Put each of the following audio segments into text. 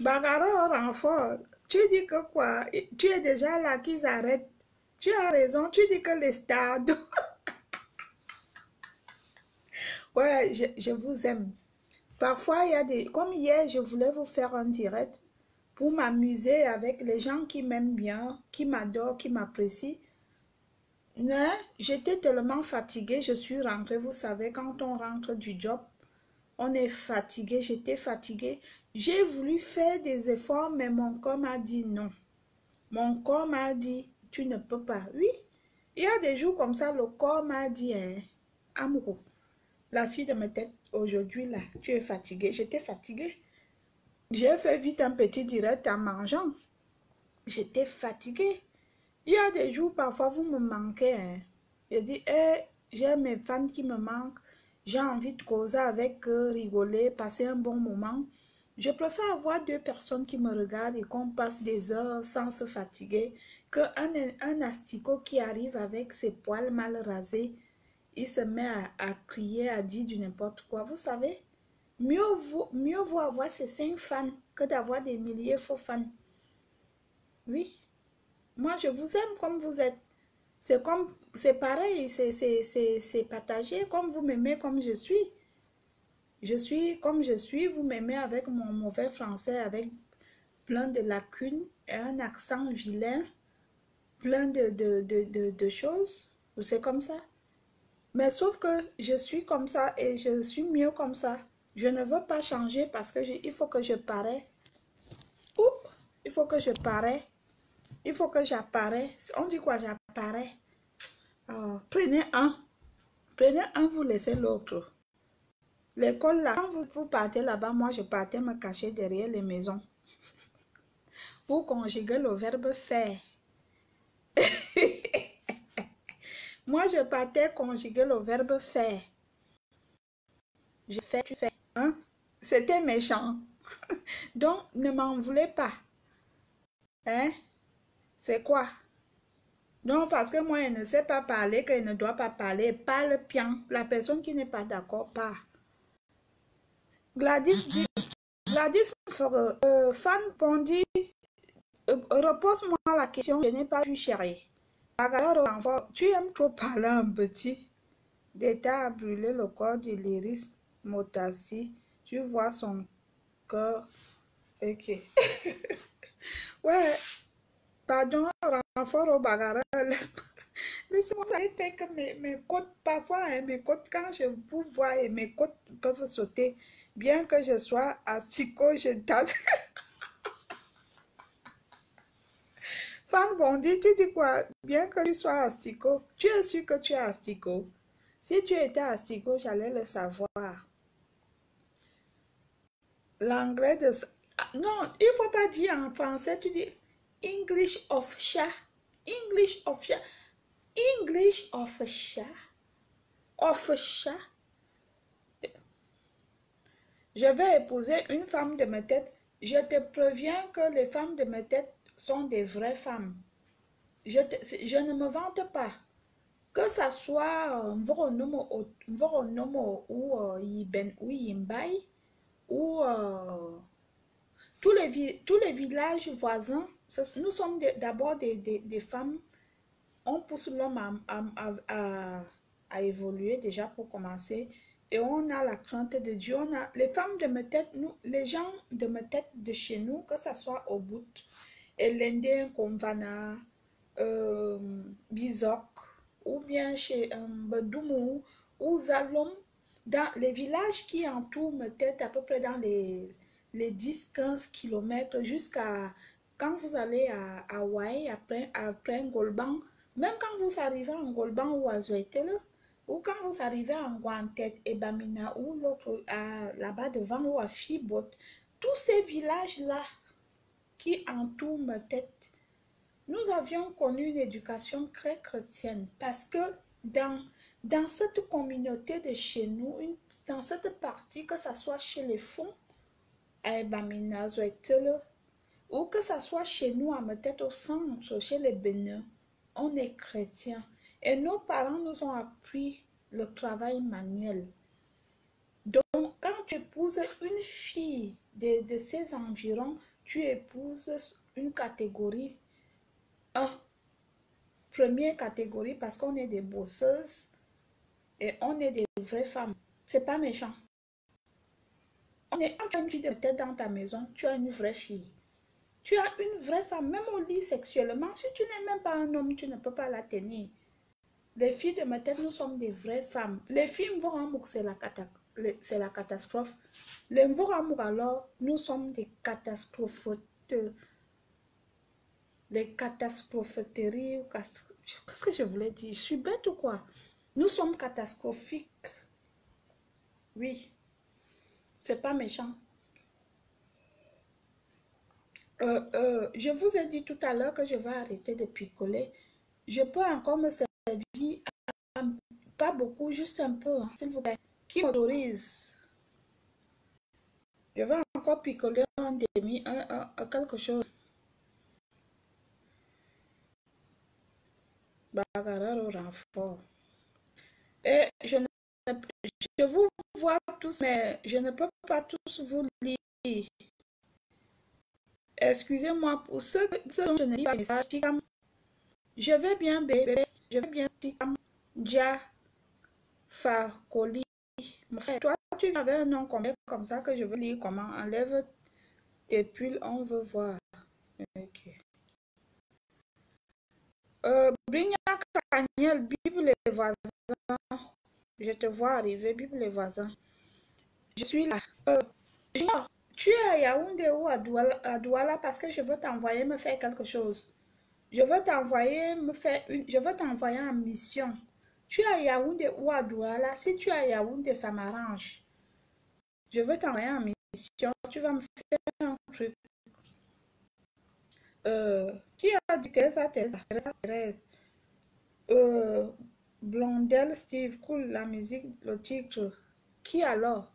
Bagarre au renfort. Tu dis que quoi? Tu es déjà là qu'ils arrêtent. Tu as raison. Tu dis que les stades. Ouais, je vous aime. Parfois, il y a des... Comme hier, je voulais vous faire un direct pour m'amuser avec les gens qui m'aiment bien, qui m'adorent, qui m'apprécient. Mais j'étais tellement fatiguée, je suis rentrée. Vous savez, quand on rentre du job, on est fatigué. J'étais fatiguée. J'ai voulu faire des efforts, mais mon corps m'a dit non. Mon corps m'a dit, tu ne peux pas. Oui, il y a des jours comme ça, le corps m'a dit, hein, amoureux, la fille de ma tête, aujourd'hui là, tu es fatiguée. J'étais fatiguée. J'ai fait vite un petit direct en mangeant. J'étais fatiguée. Il y a des jours, parfois, vous me manquez. Hein. Je dis, j'ai mes fans qui me manquent. J'ai envie de causer avec eux, rigoler, passer un bon moment. Je préfère avoir deux personnes qui me regardent et qu'on passe des heures sans se fatiguer qu'un un asticot qui arrive avec ses poils mal rasés. Il se met à crier, à dire du n'importe quoi. Vous savez, mieux vaut avoir ces 5 fans que d'avoir des milliers de faux fans. Oui, moi je vous aime comme vous êtes. C'est pareil, c'est partagé, comme vous m'aimez comme je suis. Je suis comme je suis, vous m'aimez avec mon mauvais français, avec plein de lacunes et un accent vilain, plein de choses. C'est comme ça. Mais sauf que je suis comme ça et je suis mieux comme ça. Je ne veux pas changer parce que il faut que je parais. Oups, il faut que je parais. Il faut que j'apparais. On dit quoi, j'apparais? Oh, prenez un. Prenez un, vous laissez l'autre. L'école là, quand vous partez là-bas, moi je partais me cacher derrière les maisons pour conjuguer le verbe faire. Moi je partais conjuguer le verbe faire. Je fais, tu fais. Hein? C'était méchant. Donc ne m'en voulez pas. Hein? C'est quoi? Donc parce que moi elle ne sait pas parler, qu'elle ne doit pas parler, parle bien. La personne qui n'est pas d'accord part. Gladys dit, Gladys Fan Bondi, repose-moi la question, je n'ai pas vu chérie. Tu aimes trop parler un petit. D'état à brûler le corps de l'Iris Motassi. Tu vois son cœur. Ok. Ouais, pardon, renfort au bagarre. Laissez-moi arrêter que mes côtes, parfois, hein, mes côtes, quand je vous vois, et mes côtes peuvent sauter. Bien que je sois asticot, je tape. Fan Bondi, tu dis quoi? Bien que tu sois asticot, tu es sûr que tu es asticot. Si tu étais asticot, j'allais le savoir. L'anglais de... Non, il ne faut pas dire en français, tu dis English of chat. English of chat. English of chat. Of chat. Je vais épouser une femme de ma tête. Je te préviens que les femmes de ma tête sont des vraies femmes. Je ne me vante pas. Que ça soit Mvoronomo ou Yimbai ou tous les villages voisins, nous sommes d'abord des femmes. On pousse l'homme à évoluer déjà pour commencer. Et on a la crainte de Dieu. On a les femmes de ma tête, nous, les gens de ma tête de chez nous, que ce soit au bout, Elende, Komvana, Bizok, ou bien chez Bedoumou, ou Zalom, dans les villages qui entourent ma tête, à peu près dans les 10-15 km, jusqu'à quand vous allez à Hawaï, après Ngolban, même quand vous arrivez à Ngolban ou à Zoetele, ou quand vous arrivez à Nguantet et Bamina, ou l'autre là-bas devant, ou à Fibot, tous ces villages-là qui entourent ma tête, nous avions connu une éducation très chrétienne parce que dans cette communauté de chez nous, dans cette partie, que ce soit chez les fonds, à Bamina, Zoetele, ou que ce soit chez nous à Mettet au centre, chez les Bénins, on est chrétien. Et nos parents nous ont appris le travail manuel. Donc, quand tu épouses une fille de ces environs, tu épouses une catégorie 1. Première catégorie parce qu'on est des bosseuses et on est des vraies femmes. C'est pas méchant. Quand tu as une fille de tête dans ta maison, tu as une vraie fille. Tu as une vraie femme, même au lit sexuellement. Si tu n'es même pas un homme, tu ne peux pas la tenir. Les filles de ma tête, nous sommes des vraies femmes. Les filles Mvoramouk, c'est la catastrophe. Les Mvoramouk, alors, nous sommes des catastrophes. Les catastropheries. Qu'est-ce que je voulais dire? Je suis bête ou quoi? Nous sommes catastrophiques. Oui. C'est pas méchant. Je vous ai dit tout à l'heure que je vais arrêter de picoler. Je peux encore me servir, pas beaucoup, juste un peu, hein, s'il vous plaît. Qui m'autorise? Je vais encore picoler un demi, quelque chose. Bagarre au renfort. Et je vous vois tous, mais je ne peux pas tous vous lire. Excusez-moi pour ceux dont je ne lis pas les messages. Je vais bien, bébé. Je vais bien, Dia, Fakoli. Mon frère, toi, tu avais un nom comme ça que je veux lire comment. Enlève tes pulls, on veut voir. Ok. Brignac Daniel, Bible les voisins. Je te vois arriver, Bible les voisins. Je suis là. Tu es à Yaoundé ou à Douala parce que je veux t'envoyer me faire quelque chose. Je veux t'envoyer en mission. Tu es à Yaoundé ou à Douala. Si tu es à Yaoundé, ça m'arrange. Je veux t'envoyer en mission. Tu vas me faire un truc. Qui a dit que ça Thérèse? Blondel, Steve, cool, la musique, le titre. Qui alors?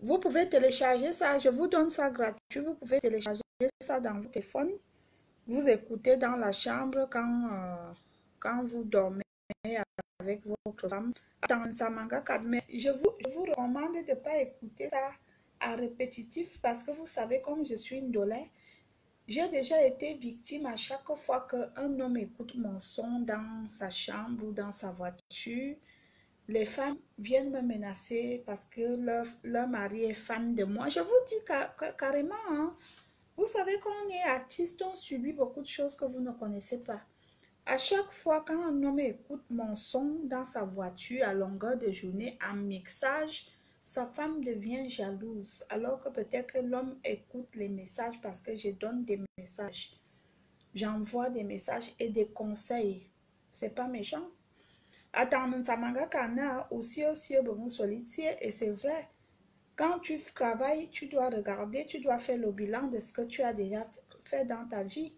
Vous pouvez télécharger ça. Je vous donne ça gratuit. Vous pouvez télécharger ça dans votre téléphone. Vous écoutez dans la chambre quand vous dormez avec votre femme. Mais je vous recommande de ne pas écouter ça à répétitif parce que vous savez, comme je suis indolente, j'ai déjà été victime à chaque fois qu'un homme écoute mon son dans sa chambre ou dans sa voiture. Les femmes viennent me menacer parce que leur mari est fan de moi. Je vous dis carrément, hein, vous savez qu'on est artiste, on subit beaucoup de choses que vous ne connaissez pas. À chaque fois quand un homme écoute mon son dans sa voiture à longueur de journée en mixage, sa femme devient jalouse. Alors que peut-être que l'homme écoute les messages parce que je donne des messages. J'envoie des messages et des conseils. C'est pas méchant. Attends, ça m'a aussi et c'est vrai. Quand tu travailles, tu dois regarder, tu dois faire le bilan de ce que tu as déjà fait dans ta vie.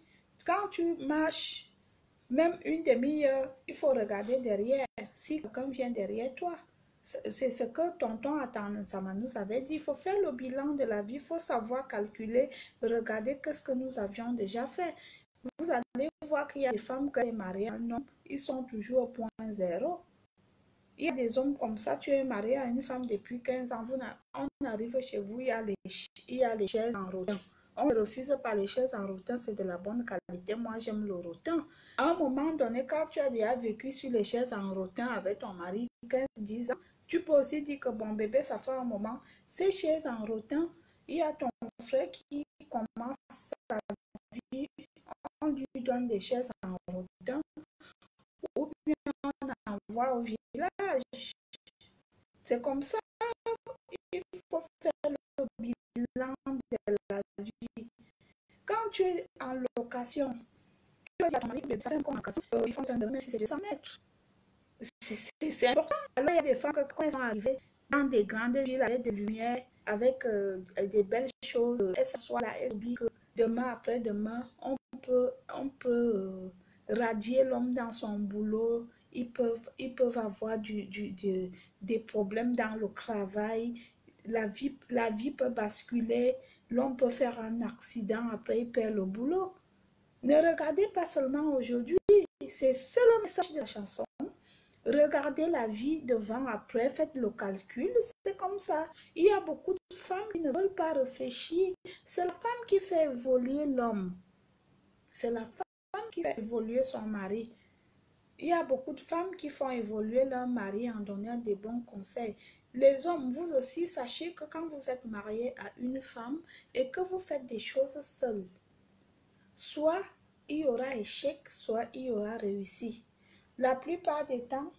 Quand tu marches, même une demi-heure, il faut regarder derrière. Si quelqu'un vient derrière toi, c'est ce que tonton Atansama nous avait dit. Il faut faire le bilan de la vie, il faut savoir calculer, regarder qu'est-ce que nous avions déjà fait. Vous allez voir qu'il y a des femmes qui sont mariées à un homme, ils sont toujours au point zéro. Il y a des hommes comme ça, tu es marié à une femme depuis 15 ans, on arrive chez vous, il y a les chaises en rotin. On ne refuse pas les chaises en rotin, c'est de la bonne qualité. Moi, j'aime le rotin. À un moment donné, quand tu as déjà vécu sur les chaises en rotin avec ton mari 15-10 ans, tu peux aussi dire que bon bébé, ça fait un moment. Ces chaises en rotin, il y a ton frère qui commence sa vie, on lui donne des chaises en rotin, ou bien on envoie au village. C'est comme ça, il faut faire le bilan de la vie. Quand tu es en location, tu vas ton mari, ça fait une location, il faut te donner si c'est 200 mètres. C'est important. Alors, il y a des femmes que quand elles sont arrivées dans des grandes villes avec des lumières, avec des belles choses, elles s'assoient là, elles oublient que demain, après-demain, on peut radier l'homme dans son boulot. Ils peuvent avoir des problèmes dans le travail. La vie peut basculer. L'homme peut faire un accident, après il perd le boulot. Ne regardez pas seulement aujourd'hui. C'est le message de la chanson. Regardez la vie devant, après, faites le calcul, c'est comme ça. Il y a beaucoup de femmes qui ne veulent pas réfléchir. C'est la femme qui fait évoluer l'homme. C'est la femme qui fait évoluer son mari. Il y a beaucoup de femmes qui font évoluer leur mari en donnant des bons conseils. Les hommes, vous aussi, sachez que quand vous êtes marié à une femme et que vous faites des choses seuls, soit il y aura échec, soit il y aura réussi. La plupart des temps,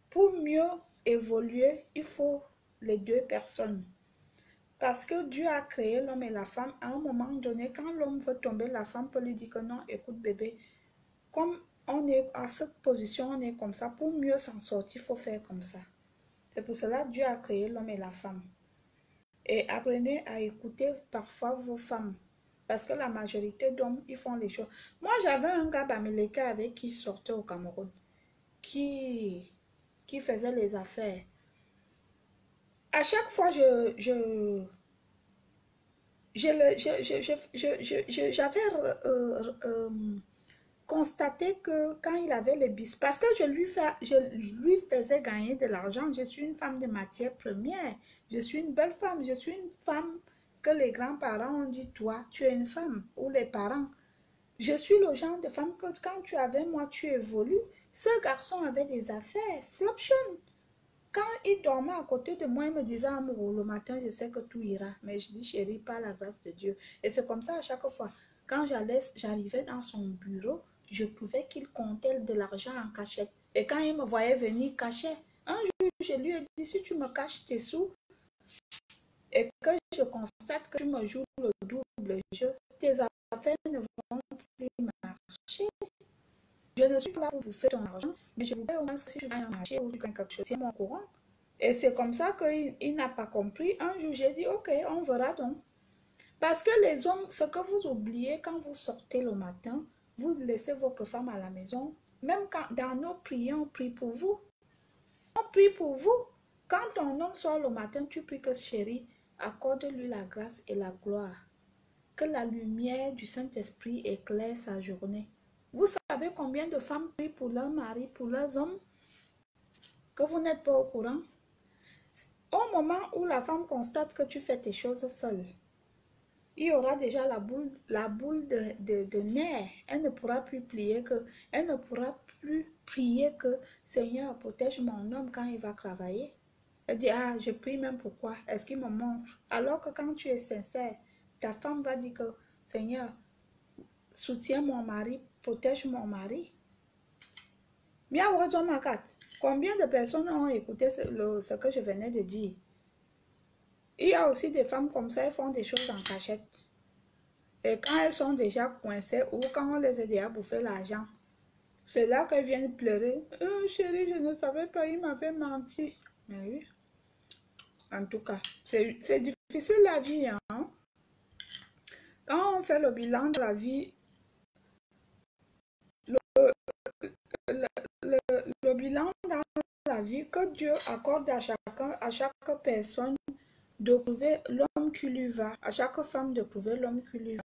pour mieux évoluer, il faut les deux personnes. Parce que Dieu a créé l'homme et la femme. À un moment donné, quand l'homme veut tomber, la femme peut lui dire que non, écoute bébé, comme on est à cette position, on est comme ça, pour mieux s'en sortir, il faut faire comme ça. C'est pour cela que Dieu a créé l'homme et la femme. Et apprenez à écouter parfois vos femmes. Parce que la majorité d'hommes, ils font les choses. Moi, j'avais un gars bamileka avec qui sortait au Cameroun, qui faisait les affaires. À chaque fois, j'avais constaté que quand il avait les bis, parce que je lui faisais gagner de l'argent. Je suis une femme de matière première. Je suis une belle femme. Je suis une femme que les grands-parents ont dit, toi, tu es une femme, ou les parents. Je suis le genre de femme que quand tu es avec moi, tu évolues. Ce garçon avait des affaires, floption. Quand il dormait à côté de moi, il me disait, amour, le matin, je sais que tout ira. Mais je dis, chérie, par la grâce de Dieu. Et c'est comme ça à chaque fois. Quand j'arrivais dans son bureau, je trouvais qu'il comptait de l'argent en cachette. Et quand il me voyait venir, il cachait. Un jour, je lui ai dit, si tu me caches tes sous et que je constate que tu me joues le double jeu, tes affaires ne vont plus marcher. Je ne suis pas là pour bouffer ton argent, mais je voudrais au moins que si tu vas un marché ou tu gagnes quelque chose, tiens-moi au courant. Et c'est comme ça qu'il n'a pas compris. Un jour, j'ai dit, ok, on verra donc. Parce que les hommes, ce que vous oubliez quand vous sortez le matin, vous laissez votre femme à la maison. Même quand dans nos prières, on prie pour vous. On prie pour vous. Quand ton homme sort le matin, tu pries que chérie, accorde-lui la grâce et la gloire. Que la lumière du Saint-Esprit éclaire sa journée. Vous savez combien de femmes prient pour leur mari, pour leurs hommes, que vous n'êtes pas au courant? Au moment où la femme constate que tu fais tes choses seule, il y aura déjà la boule de nerfs. Elle ne pourra plus elle ne pourra plus prier que Seigneur protège mon homme quand il va travailler. Elle dit, ah, je prie même pourquoi? Est-ce qu'il me montre? Alors que quand tu es sincère, ta femme va dire que Seigneur, soutiens mon mari, protège mon mari. Combien de personnes ont écouté ce que je venais de dire? Il y a aussi des femmes comme ça, elles font des choses en cachette. Et quand elles sont déjà coincées ou quand on les a déjà bouffé l'argent, c'est là qu'elles viennent pleurer. Chérie, je ne savais pas, il m'avait menti. Mais oui. En tout cas, c'est difficile la vie. Hein? Quand on fait le bilan de la vie, le bilan dans la vie que Dieu accorde à chaque personne de trouver l'homme qui lui va, à chaque femme de trouver l'homme qui lui va.